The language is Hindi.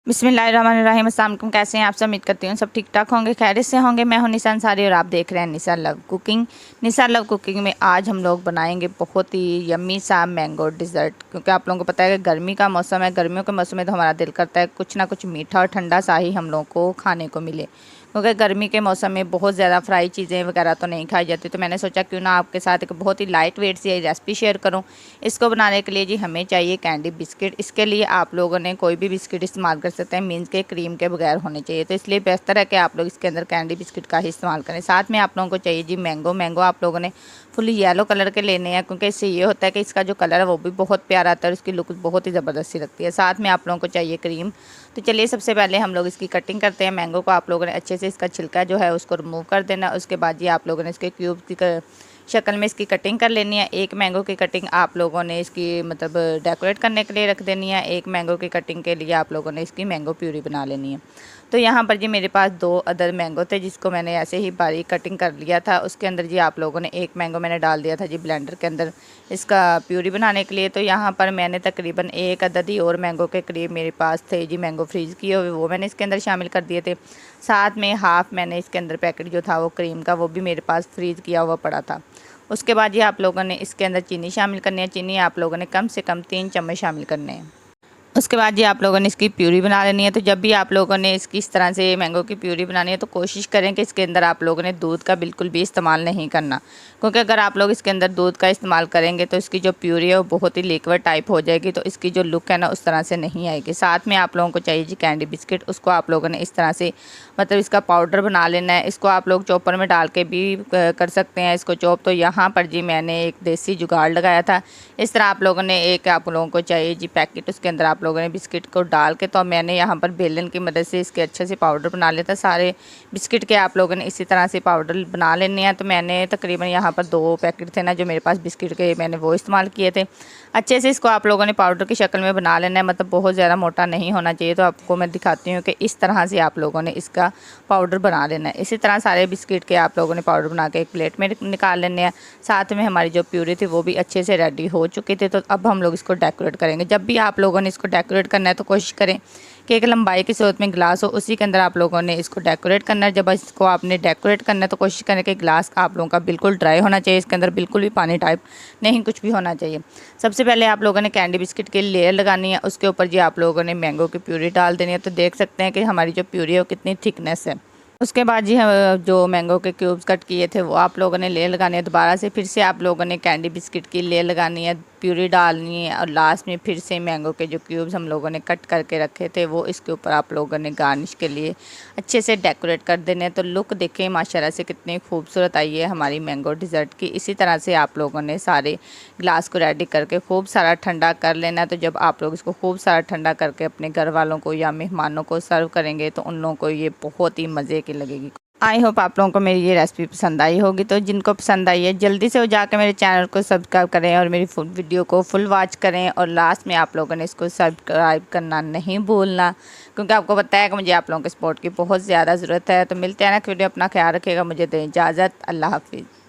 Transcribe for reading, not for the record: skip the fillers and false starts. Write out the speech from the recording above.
बिस्मिल्लाहिर्रहमानिर्रहीम। अस्सलाम वालेकुम। कैसे हैं आप सब? उम्मीद करती हूँ सब ठीक ठाक होंगे, खैरियत से होंगे। मैं हूँ निसा अंसारी और आप देख रहे हैं निसा लव कुकिंग। निसा लव कुकिंग में आज हम लोग बनाएंगे बहुत ही यम्मी सा मैंगो डिज़र्ट। क्योंकि आप लोगों को पता है कि गर्मी का मौसम है, गर्मियों के मौसम में तो हमारा दिल करता है कुछ ना कुछ मीठा और ठंडा सा ही हम लोगों को खाने को मिले। क्योंकि गर्मी के मौसम में बहुत ज़्यादा फ्राई चीज़ें वगैरह तो नहीं खाई जाती, तो मैंने सोचा क्यों ना आपके साथ एक बहुत ही लाइट वेट सी रेसिपी शेयर करूं। इसको बनाने के लिए जी हमें चाहिए कैंडी बिस्किट। इसके लिए आप लोगों ने कोई भी बिस्किट इस्तेमाल कर सकते हैं, मीन्स के क्रीम के बगैर होने चाहिए। तो इसलिए बेहतर है कि आप लोग इसके अंदर कैंडी बिस्किट का ही इस्तेमाल करें। साथ में आप लोगों को चाहिए जी मैंगो आप लोगों ने फुली येलो कलर के लेने हैं, क्योंकि इससे ये होता है कि इसका जो कलर है वो भी बहुत प्यारा आता है और इसकी लुक बहुत ही ज़बरदस्ती लगती है। साथ में आप लोगों को चाहिए क्रीम। तो चलिए सबसे पहले हम लोग इसकी कटिंग करते हैं। मैंगो को आप लोगों ने अच्छे से इसका छिलका जो है उसको रिमूव कर देना। उसके बाद ये आप लोगों ने इसके क्यूब की शक्ल में इसकी कटिंग कर लेनी है। एक मैंगो की कटिंग आप लोगों ने इसकी मतलब डेकोरेट करने के लिए रख देनी है। एक मैंगो की कटिंग के लिए आप लोगों ने इसकी मैंगो प्यूरी बना लेनी है। तो यहाँ पर जी मेरे पास 2 अदर मैंगो थे जिसको मैंने ऐसे ही बारीक कटिंग कर लिया था। उसके अंदर जी आप लोगों ने एक मैंगो मैंने डाल दिया था जी ब्लेंडर के अंदर इसका प्यूरी बनाने के लिए। तो यहाँ पर मैंने तकरीबन 1 अदद ही और मैंगो के करीब मेरे पास थे जी मैंगो फ्रीज़ किए हुए, वो मैंने इसके अंदर शामिल कर दिए थे। साथ में हाफ़ मैंने इसके अंदर पैकेट जो था वो क्रीम का वो भी मेरे पास फ्रीज़ किया हुआ पड़ा था। उसके बाद ये आप लोगों ने इसके अंदर चीनी शामिल करनी है। चीनी आप लोगों ने कम से कम 3 चम्मच शामिल करने हैं। उसके बाद ये आप लोगों ने इसकी प्यूरी बना लेनी है। तो जब भी आप लोगों ने इसकी इस तरह से मैंगो की प्यूरी बनानी है तो कोशिश करें कि इसके अंदर आप लोगों ने दूध का बिल्कुल भी इस्तेमाल नहीं करना, क्योंकि अगर आप लोग इसके अंदर दूध का इस्तेमाल करेंगे तो इसकी जो प्यूरी है वो बहुत ही लिक्विड टाइप हो जाएगी, तो इसकी जो लुक है ना उस तरह से नहीं आएगी। साथ में आप लोगों को चाहिए जी कैंडी बिस्किट। उसको आप लोगों ने इस तरह से मतलब इसका पाउडर बना लेना है। इसको आप लोग चॉपर में डाल के भी कर सकते हैं इसको चॉप। तो यहाँ पर जी मैंने एक देसी जुगाड़ लगाया था। इस तरह आप लोगों ने एक आप लोगों को चाहिए जी पैकेट, उसके अंदर आप लोगों ने बिस्किट को डाल के तो मैंने यहाँ पर बेलन की मदद से इसके अच्छे से पाउडर बना लिया था। सारे बिस्किट के आप लोगों ने इसी तरह से पाउडर बना लेने हैं। तो मैंने तकरीबन यहाँ पर 2 पैकेट थे ना जो मेरे पास बिस्किट के, मैंने वो इस्तेमाल किए थे। अच्छे से इसको आप लोगों ने पाउडर की शक्ल में बना लेना है, मतलब बहुत ज़्यादा मोटा नहीं होना चाहिए। तो आपको मैं दिखाती हूँ कि इस तरह से आप लोगों ने इसका पाउडर बना लेना है। इसी तरह सारे बिस्किट के आप लोगों ने पाउडर बना के एक प्लेट में निकाल लेने हैं। साथ में हमारी जो प्यूरी थी वो भी अच्छे से रेडी हो चुकी थी। तो अब हम लोग इसको डेकोरेट करेंगे। जब भी आप लोगों ने इसको डेकोरेट करना है तो कोशिश करें कि एक लंबाई की सूरत में गिलास हो, उसी के अंदर आप लोगों ने इसको डेकोरेट करना है। जब इसको आपने डेकोरेट करना है तो कोशिश करें कि गिलास आप लोगों का बिल्कुल ड्राई होना चाहिए, इसके अंदर बिल्कुल भी पानी टाइप नहीं कुछ भी होना चाहिए। सबसे पहले आप लोगों ने कैंडी बिस्किट की लेयर लगानी है, उसके ऊपर जी आप लोगों ने मैंगो की प्यूरी डाल देनी है। तो देख सकते हैं कि हमारी जो प्यूरी है वो कितनी थिकनेस है। उसके बाद जी हम जो मैंगो के क्यूब्स कट किए थे वो आप लोगों ने लेयर लगानी है। दोबारा से फिर से आप लोगों ने कैंडी बिस्किट की लेयर लगानी है, प्यूरी डालनी है और लास्ट में फिर से मैंगो के जो क्यूब्स हम लोगों ने कट करके रखे थे वो इसके ऊपर आप लोगों ने गार्निश के लिए अच्छे से डेकोरेट कर देने। तो लुक देखें माशाल्लाह से कितनी खूबसूरत आई है हमारी मैंगो डिज़र्ट की। इसी तरह से आप लोगों ने सारे ग्लास को रेडी करके खूब सारा ठंडा कर लेना है। तो जब आप लोग इसको खूब सारा ठंडा करके अपने घर वालों को या मेहमानों को सर्व करेंगे तो उन लोगों को ये बहुत ही मज़े की लगेगी। आई होप आप लोगों को मेरी ये रेसिपी पसंद आई होगी। तो जिनको पसंद आई है जल्दी से वो जाकर मेरे चैनल को सब्सक्राइब करें और मेरी फुल वीडियो को फुल वॉच करें। और लास्ट में आप लोगों ने इसको सब्सक्राइब करना नहीं भूलना, क्योंकि आपको पता है कि मुझे आप लोगों के सपोर्ट की बहुत ज़्यादा ज़रूरत है। तो मिलते हैं ना वीडियो, अपना ख्याल रखिएगा, मुझे दें इजाज़त, अल्लाह हाफिज़।